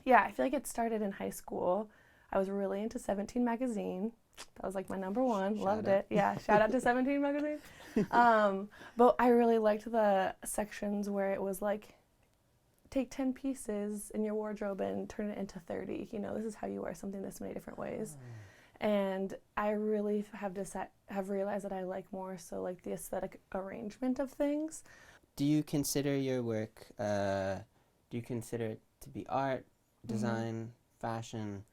Yeah, I feel like it started in high school. I was really into 17 magazine. That was like my number one. Loved it. Yeah, shout out to 17 magazine. But I really liked the sections where it was like, take 10 pieces in your wardrobe and turn it into 30. You know, this is how you wear something this many different ways. And I really have realized that I like more so like the aesthetic arrangement of things. Do you consider your work, do you consider it to be art, design, fashion,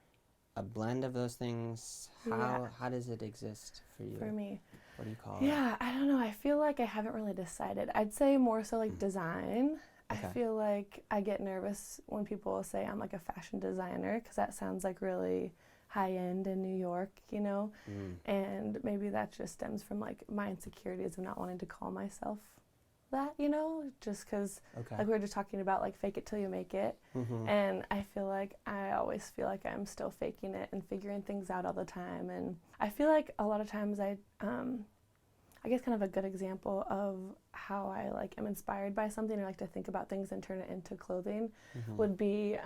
a blend of those things? How does it exist for you? For me. What do you call it? Yeah, I don't know. I feel like I haven't really decided. I'd say more so like design. Okay. I feel like I get nervous when people say I'm like a fashion designer because that sounds like really high end in New York, you know? And maybe that just stems from like my insecurities of not wanting to call myself that, you know, just because like we were just talking about like fake it till you make it. And I always feel like I'm still faking it and figuring things out all the time. And I feel like a lot of times I guess kind of a good example of how I like am inspired by something or like to think about things and turn it into clothing would be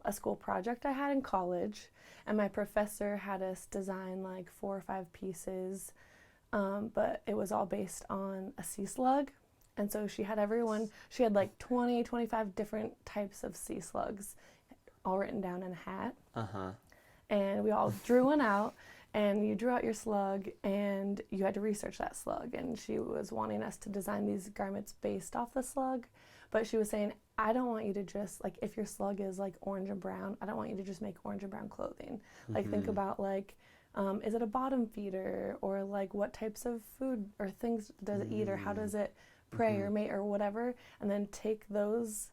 a school project I had in college. And my professor had us design like 4 or 5 pieces, but it was all based on a sea slug. And so she had like 20, 25 different types of sea slugs all written down in a hat. And we all drew one out. And you drew out your slug, and you had to research that slug. And she was wanting us to design these garments based off the slug. But she was saying, I don't want you to just, like, if your slug is, like, orange and brown, I don't want you to just make orange and brown clothing. Like, think about, like, is it a bottom feeder? Or, like, what types of food or things does it eat? Or how does it prey or mate or whatever? And then take those,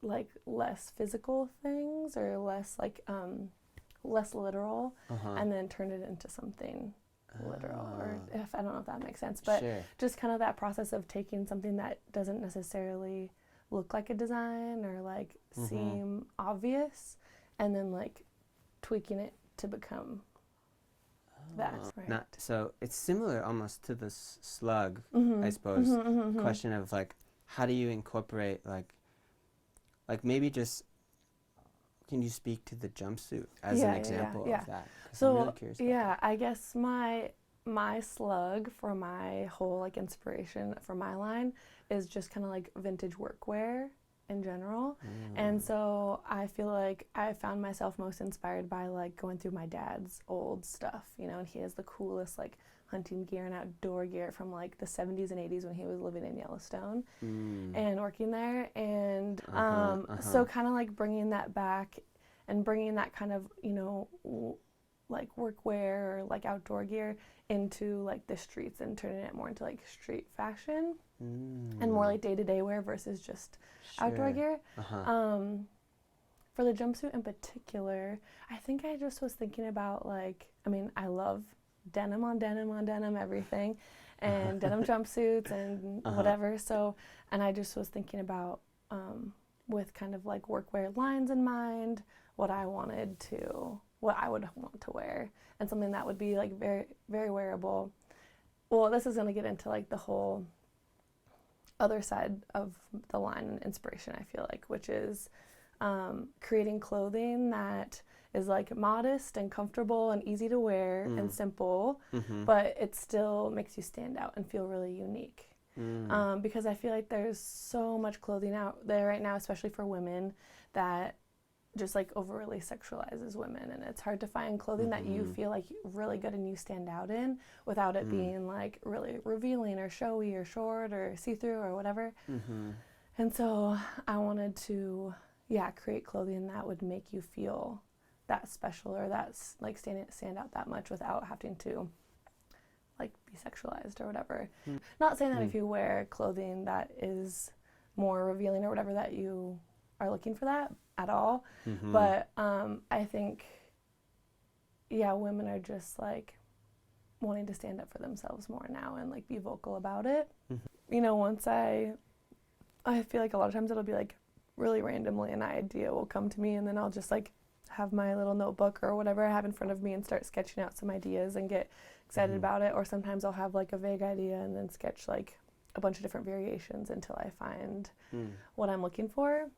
like, less physical things or less, like, less literal and then turn it into something literal, or if I don't know if that makes sense, but just kind of that process of taking something that doesn't necessarily look like a design or like seem obvious and then like tweaking it to become that. Right. So it's similar almost to the slug, I suppose. Question of like, how do you incorporate like maybe just can you speak to the jumpsuit as an example of that? So I'm really curious about that. I guess my slug for my whole like inspiration for my line is just kind of like vintage workwear in general. And so I feel like I found myself most inspired by like going through my dad's old stuff, you know, and he has the coolest like hunting gear and outdoor gear from like the 70s and 80s when he was living in Yellowstone and working there. And so kind of like bringing that back and bringing that kind of, you know, like workwear or like outdoor gear into like the streets and turning it more into like street fashion and more like day-to-day wear versus just outdoor gear. For the jumpsuit in particular, I think I just was thinking about like, I mean, I love denim on denim on denim everything and denim jumpsuits and whatever. So, and I just was thinking about with kind of like workwear lines in mind, what I would want to wear and something that would be like very, very wearable. Well, this is going to get into like the whole other side of the line and inspiration, I feel like, which is creating clothing that is like modest and comfortable and easy to wear and simple, but it still makes you stand out and feel really unique. Because I feel like there's so much clothing out there right now, especially for women, that just like overly sexualizes women, and it's hard to find clothing that you feel like really good and you stand out in without it being like really revealing or showy or short or see-through or whatever. And so I wanted to create clothing that would make you feel that special or that's like stand out that much without having to like be sexualized or whatever. Not saying that if you wear clothing that is more revealing or whatever that you are looking for that at all, but I think women are just like wanting to stand up for themselves more now and like be vocal about it. You know, once I feel like a lot of times it'll be like really randomly an idea will come to me and then I'll just like have my little notebook or whatever I have in front of me and start sketching out some ideas and get excited about it. Or sometimes I'll have like a vague idea and then sketch like a bunch of different variations until I find what I'm looking for.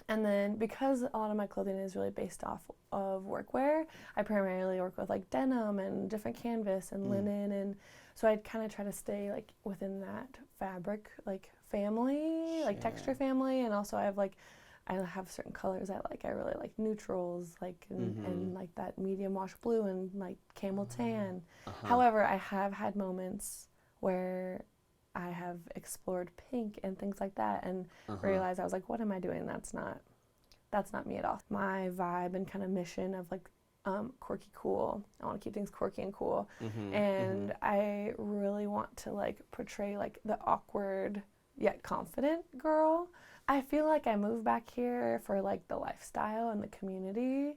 And then because a lot of my clothing is really based off of workwear, I primarily work with like denim and different canvas and linen, and so I kind of try to stay like within that fabric like family, like texture family, and also I have certain colors I like. I really like neutrals, like and like that medium wash blue and like camel tan. However, I have had moments where I have explored pink and things like that, and realized I was like, what am I doing? That's not me at all. My vibe and kind of mission of like quirky cool. I want to keep things quirky and cool, and I really want to like portray like the awkward yet confident girl. I feel like I moved back here for like the lifestyle and the community,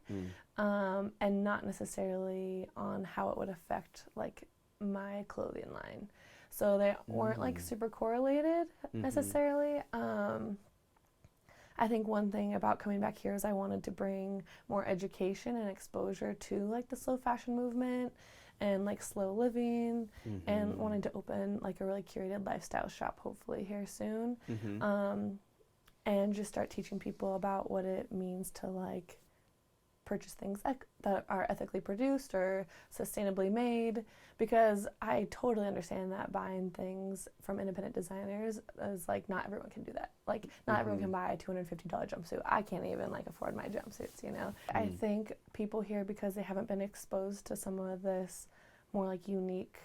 and not necessarily on how it would affect like my clothing line. So they weren't like super correlated necessarily. I think one thing about coming back here is I wanted to bring more education and exposure to like the slow fashion movement and like slow living, and wanted to open like a really curated lifestyle shop hopefully here soon, and just start teaching people about what it means to like purchase things that are ethically produced or sustainably made, because I totally understand that buying things from independent designers is like not everyone can do that. Like not everyone can buy a $250 jumpsuit. I can't even like afford my jumpsuits, you know. I think people here, because they haven't been exposed to some of this more like unique,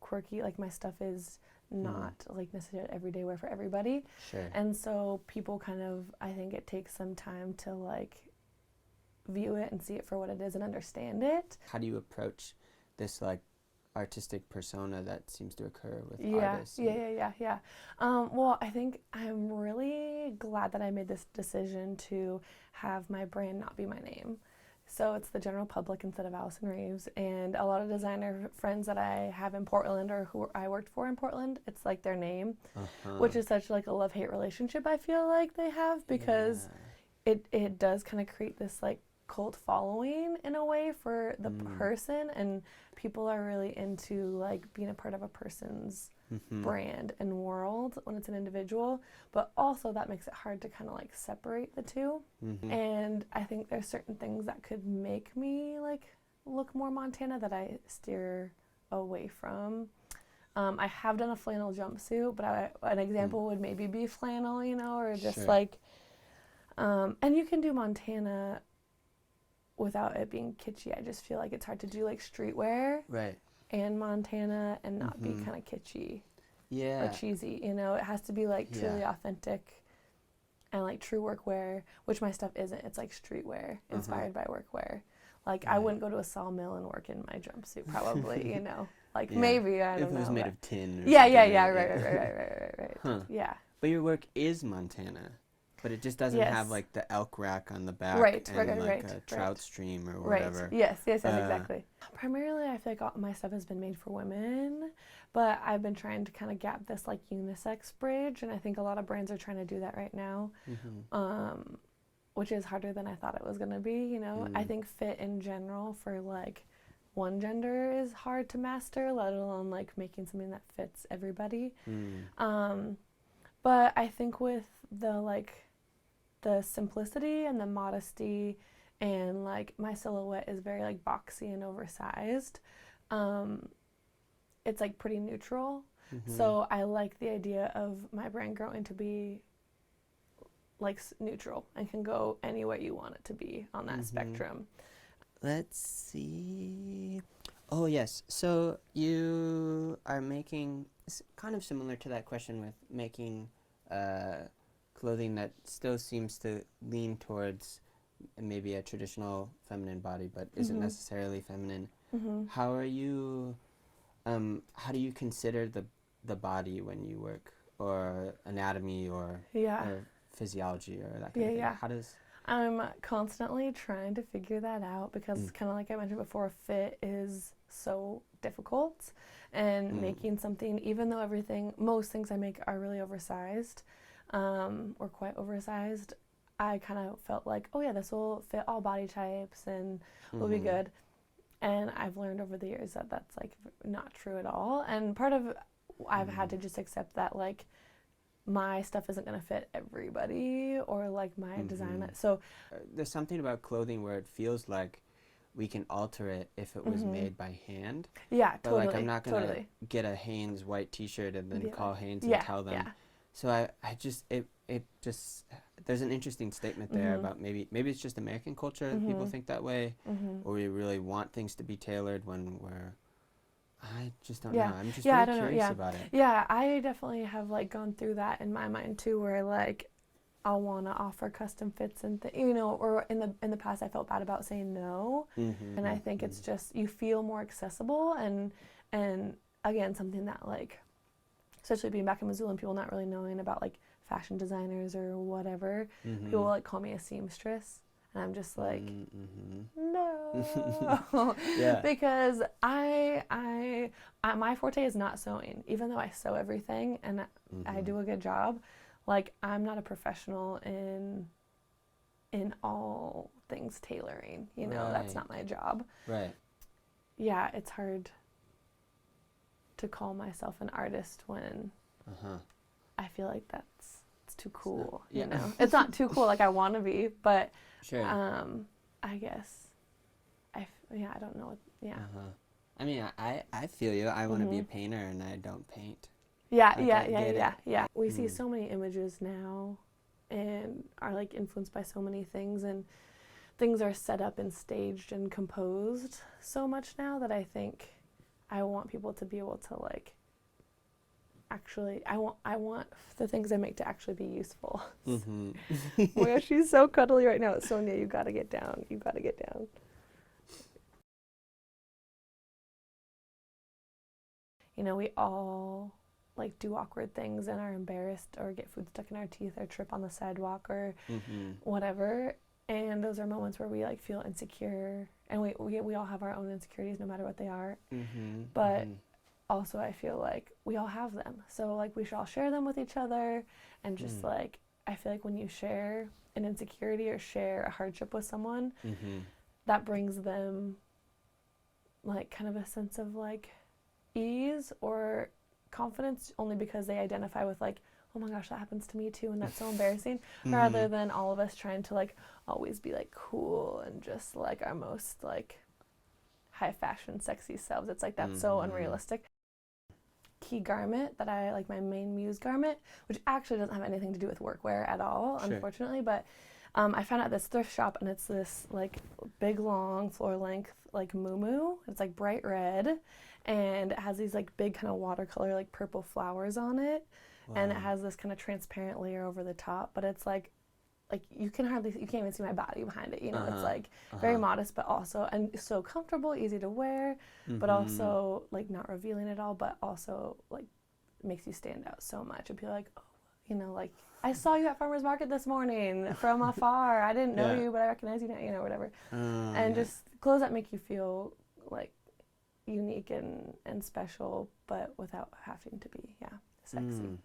quirky, like my stuff is not like necessarily everyday wear for everybody. And so people kind of, I think it takes some time to like view it and see it for what it is and understand it. How do you approach this like artistic persona that seems to occur with artists? Well, I think I'm really glad that I made this decision to have my brand not be my name. So it's the general public instead of Allison Reaves. And a lot of designer friends that I have in Portland or who I worked for in Portland, it's like their name, which is such like a love-hate relationship I feel like they have, because it does kind of create this like cult following in a way for the person, and people are really into like being a part of a person's brand and world when it's an individual, but also that makes it hard to kind of like separate the two. And I think there's certain things that could make me like look more Montana that I steer away from. I have done a flannel jumpsuit, but an example would maybe be flannel, you know, or just like and you can do Montana without it being kitschy. I just feel like it's hard to do like streetwear and Montana and not be kind of kitschy or cheesy, you know. It has to be like truly authentic and like true workwear, which my stuff isn't. It's like streetwear inspired by workwear. Like I wouldn't go to a sawmill and work in my jumpsuit probably, you know. Like maybe, I don't know. If it was made of tin or right. Yeah. But your work is Montana. But it just doesn't have like the elk rack on the back and a trout stream or whatever. Yes, exactly. Primarily, I feel like all my stuff has been made for women, but I've been trying to kind of gap this like unisex bridge, and I think a lot of brands are trying to do that right now, which is harder than I thought it was going to be, you know. I think fit in general for like one gender is hard to master, let alone like making something that fits everybody. But I think with the simplicity and the modesty, and like my silhouette is very like boxy and oversized, it's like pretty neutral. So I like the idea of my brand growing to be like neutral and can go any way you want it to be on that spectrum. Let's see. Oh yes, so you are making, it's kind of similar to that question with making clothing that still seems to lean towards maybe a traditional feminine body, but isn't necessarily feminine. How are you? How do you consider the body when you work, or anatomy, or physiology, or that kind of thing? How does? I'm constantly trying to figure that out, because kind of like I mentioned before, fit is so difficult, and making something, even though most things I make are really oversized, or quite oversized, I kind of felt like, oh yeah, this will fit all body types and will be good. And I've learned over the years that that's like not true at all. And part of I've had to just accept that like my stuff isn't going to fit everybody, or like my design. So there's something about clothing where it feels like we can alter it if it was made by hand. Yeah, but totally. Like I'm not gonna get a Hanes white T-shirt and then call Hanes and tell them. Yeah. So I just it just there's an interesting statement there about maybe it's just American culture that people think that way, or we really want things to be tailored when we're. I just don't know. I'm just really curious about it. Yeah, I definitely have like gone through that in my mind too, where like I'll want to offer custom fits and you know, or in the past I felt bad about saying no, and I think it's just you feel more accessible and again something that like, especially being back in Missoula and people not really knowing about like fashion designers or whatever, people will like call me a seamstress. And I'm just like, no, because I my forte is not sewing, even though I sew everything and I do a good job. Like I'm not a professional in all things tailoring. You know, that's not my job. Right. Yeah, it's hard to call myself an artist when I feel like it's too cool. You know, it's not too cool like I want to be, but. Sure. I guess. I don't know. I mean, I feel you. I want to be a painter and I don't paint. Yeah. We see so many images now and are like influenced by so many things, and things are set up and staged and composed so much now that I think I want people to be able to like actually, I want the things I make to actually be useful. Boy, she's so cuddly right now. Sonia, you gotta get down. You know, we all like do awkward things and are embarrassed or get food stuck in our teeth or trip on the sidewalk or whatever. And those are moments where we like feel insecure, and we all have our own insecurities no matter what they are. But also I feel like we all have them, so like we should all share them with each other, and just like I feel like when you share an insecurity or share a hardship with someone, that brings them like kind of a sense of like ease or confidence, only because they identify with like, oh my gosh, that happens to me too and that's so embarrassing, rather than all of us trying to like always be like cool and just like our most like high fashion sexy selves. It's like that's so unrealistic. Key garment that I like, my main muse garment, which actually doesn't have anything to do with workwear at all, unfortunately, but I found out this thrift shop, and it's this like big long floor length like muumuu. It's like bright red, and it has these like big kind of watercolor like purple flowers on it, and it has this kind of transparent layer over the top, but it's like you can't even see my body behind it, you know. It's like very modest, but also and so comfortable, easy to wear, but also like not revealing at all, but also like makes you stand out so much, and people are like, oh, you know, like I saw you at farmer's market this morning from afar. I didn't know you, but I recognize you now, you know, whatever. And just clothes that make you feel like unique and special, but without having to be sexy.